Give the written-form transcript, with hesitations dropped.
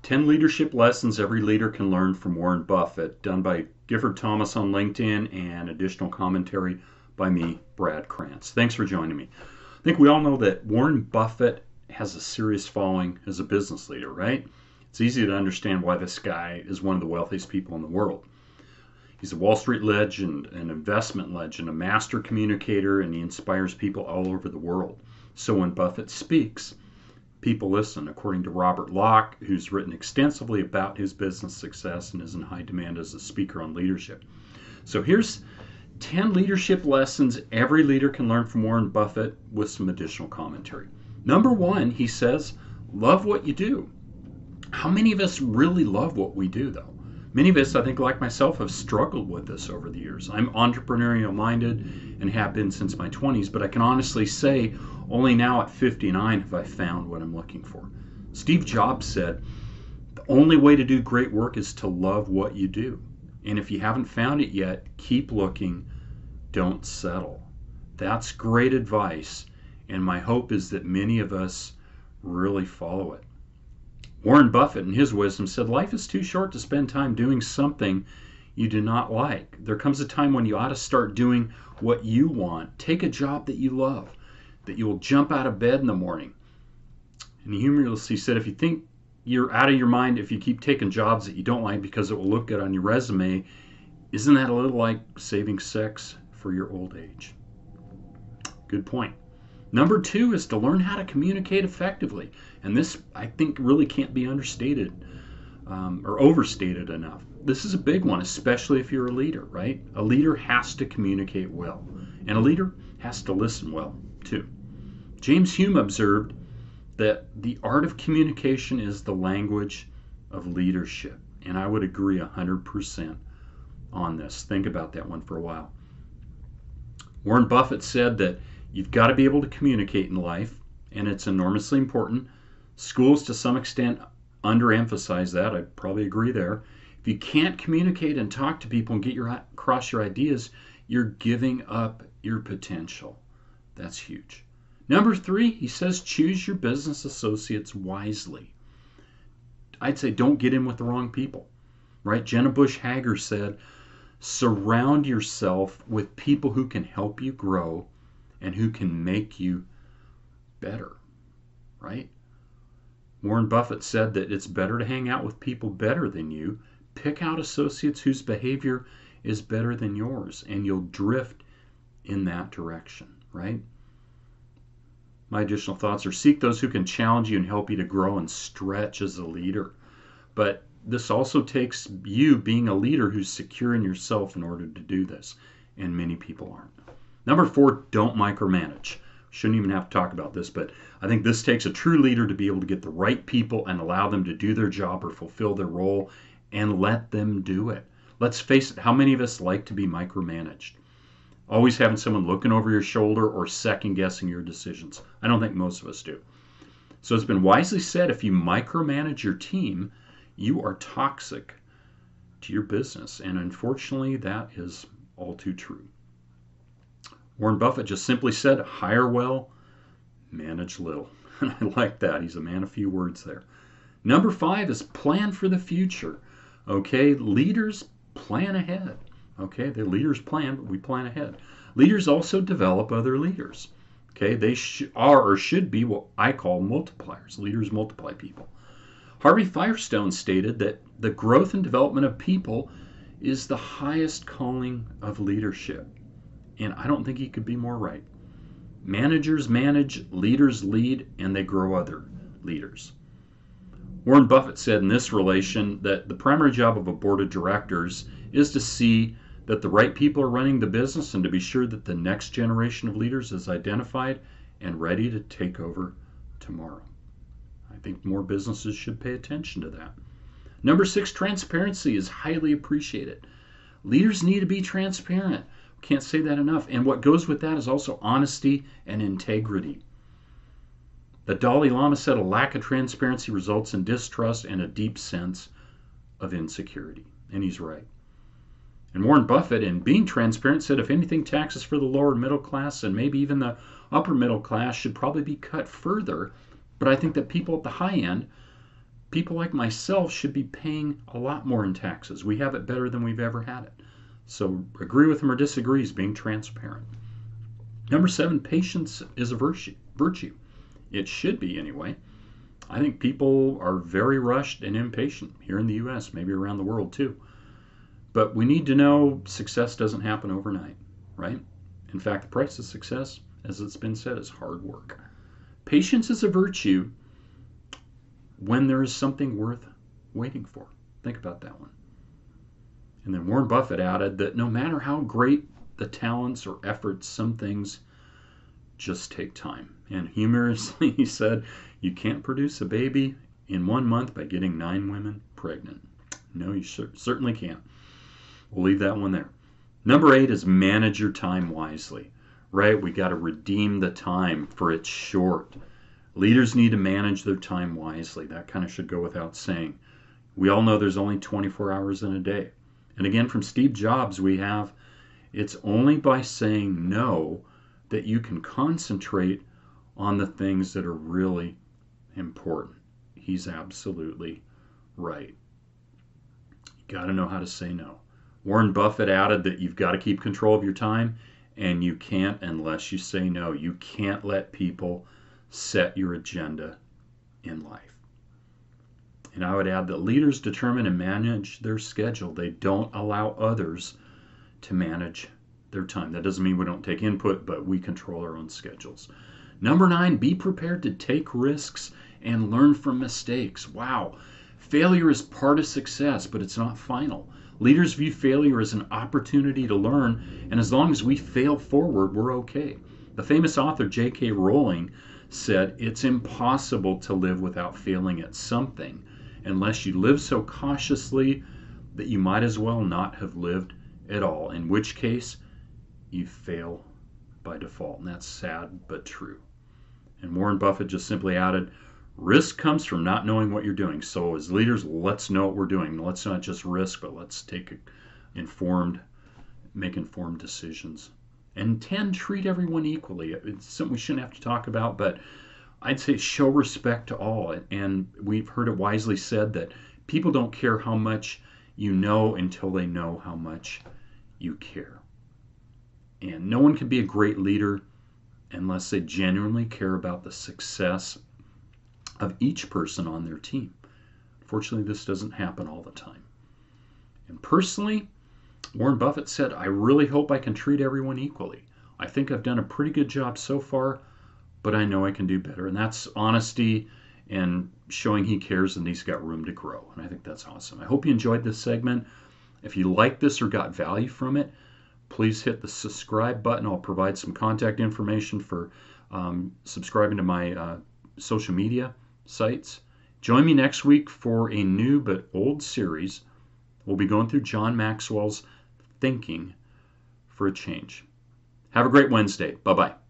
10 leadership lessons every leader can learn from Warren Buffett, done by Gifford Thomas on LinkedIn, and additional commentary by me, Brad Krantz. Thanks for joining me. I think we all know that Warren Buffett has a serious following as a business leader, right? It's easy to understand why this guy is one of the wealthiest people in the world. He's a Wall Street legend, an investment legend, a master communicator, and he inspires people all over the world. So when Buffett speaks, people listen, according to Robert Locke, who's written extensively about his business success and is in high demand as a speaker on leadership. So here's 10 leadership lessons every leader can learn from Warren Buffett with some additional commentary. Number one, he says, love what you do. How many of us really love what we do, though? Many of us, I think, like myself, have struggled with this over the years. I'm entrepreneurial minded and have been since my 20s, but I can honestly say only now at 59 have I found what I'm looking for. Steve Jobs said, the only way to do great work is to love what you do. And if you haven't found it yet, keep looking, don't settle. That's great advice, and my hope is that many of us really follow it. Warren Buffett, in his wisdom, said life is too short to spend time doing something you do not like. There comes a time when you ought to start doing what you want. Take a job that you love, that you will jump out of bed in the morning. And he humorously said, if you think you're out of your mind if you keep taking jobs that you don't like because it will look good on your resume, isn't that a little like saving sex for your old age? Good point. Number two is to learn how to communicate effectively. And this, I think, really can't be understated or overstated enough. This is a big one, especially if you're a leader, right? A leader has to communicate well. And a leader has to listen well, too. James Hume observed that the art of communication is the language of leadership. And I would agree 100% on this. Think about that one for a while. Warren Buffett said that you've got to be able to communicate in life, and it's enormously important. Schools, to some extent, underemphasize that. I probably agree there. If you can't communicate and talk to people and get across your ideas, you're giving up your potential. That's huge. Number three, he says, choose your business associates wisely. I'd say don't get in with the wrong people, right? Jenna Bush Hager said, surround yourself with people who can help you grow and who can make you better, right? Warren Buffett said that it's better to hang out with people better than you. Pick out associates whose behavior is better than yours, and you'll drift in that direction, right? My additional thoughts are seek those who can challenge you and help you to grow and stretch as a leader. But this also takes you being a leader who's secure in yourself in order to do this, and many people aren't. Number four, don't micromanage. Shouldn't even have to talk about this, but I think this takes a true leader to be able to get the right people and allow them to do their job or fulfill their role and let them do it. Let's face it, how many of us like to be micromanaged? Always having someone looking over your shoulder or second guessing your decisions. I don't think most of us do. So it's been wisely said, if you micromanage your team, you are toxic to your business. And unfortunately, that is all too true. Warren Buffett just simply said, hire well, manage little. And I like that. He's a man of few words there. Number five is plan for the future. Okay, leaders plan ahead. Okay, the leaders plan, but we plan ahead. Leaders also develop other leaders. Okay, they are or should be what I call multipliers. Leaders multiply people. Harvey Firestone stated that the growth and development of people is the highest calling of leadership. And I don't think he could be more right. Managers manage, leaders lead, and they grow other leaders. Warren Buffett said in this relation that the primary job of a board of directors is to see that the right people are running the business and to be sure that the next generation of leaders is identified and ready to take over tomorrow. I think more businesses should pay attention to that. Number six, transparency is highly appreciated. Leaders need to be transparent. Can't say that enough. And what goes with that is also honesty and integrity. The Dalai Lama said a lack of transparency results in distrust and a deep sense of insecurity. And he's right. And Warren Buffett, in being transparent, said if anything, taxes for the lower middle class and maybe even the upper middle class should probably be cut further. But I think that people at the high end people like myself should be paying a lot more in taxes. We have it better than we've ever had it. So agree with them or disagree is being transparent. Number 7, patience is a virtue. It should be anyway. I think people are very rushed and impatient here in the U.S., maybe around the world too. But we need to know success doesn't happen overnight, right? In fact, the price of success, as it's been said, is hard work. Patience is a virtue when there is something worth waiting for. Think about that one. And then Warren Buffett added that no matter how great the talents or efforts, some things just take time. And humorously, he said, you can't produce a baby in 1 month by getting 9 women pregnant. No, you certainly can't. We'll leave that one there. Number 8 is manage your time wisely, right? We got to redeem the time, for it's short. Leaders need to manage their time wisely. That kind of should go without saying. We all know there's only 24 hours in a day. And again, from Steve Jobs, we have, it's only by saying no that you can concentrate on the things that are really important. He's absolutely right. You got to know how to say no. Warren Buffett added that you've got to keep control of your time, and you can't unless you say no. You can't let people set your agenda in life. And I would add that leaders determine and manage their schedule. They don't allow others to manage their time. That doesn't mean we don't take input, but we control our own schedules. Number 9, be prepared to take risks and learn from mistakes. Wow. Failure is part of success, but it's not final. Leaders view failure as an opportunity to learn, and as long as we fail forward, we're okay. The famous author J.K. Rowling said, it's impossible to live without failing at something unless you live so cautiously that you might as well not have lived at all, in which case you fail by default. And that's sad but true. And Warren Buffett just simply added, risk comes from not knowing what you're doing. So as leaders, let's know what we're doing. Let's not just risk, but let's make informed decisions. And 10, treat everyone equally. It's something we shouldn't have to talk about, but I'd say show respect to all. And we've heard it wisely said that people don't care how much you know until they know how much you care. And no one can be a great leader unless they genuinely care about the success of each person on their team. Unfortunately, this doesn't happen all the time. And personally, Warren Buffett said, I really hope I can treat everyone equally. I think I've done a pretty good job so far, but I know I can do better. And that's honesty and showing he cares and he's got room to grow. And I think that's awesome. I hope you enjoyed this segment. If you liked this or got value from it, please hit the subscribe button. I'll provide some contact information for subscribing to my social media sites. Join me next week for a new but old series. We'll be going through John Maxwell's Thinking for a Change. Have a great Wednesday. Bye-bye.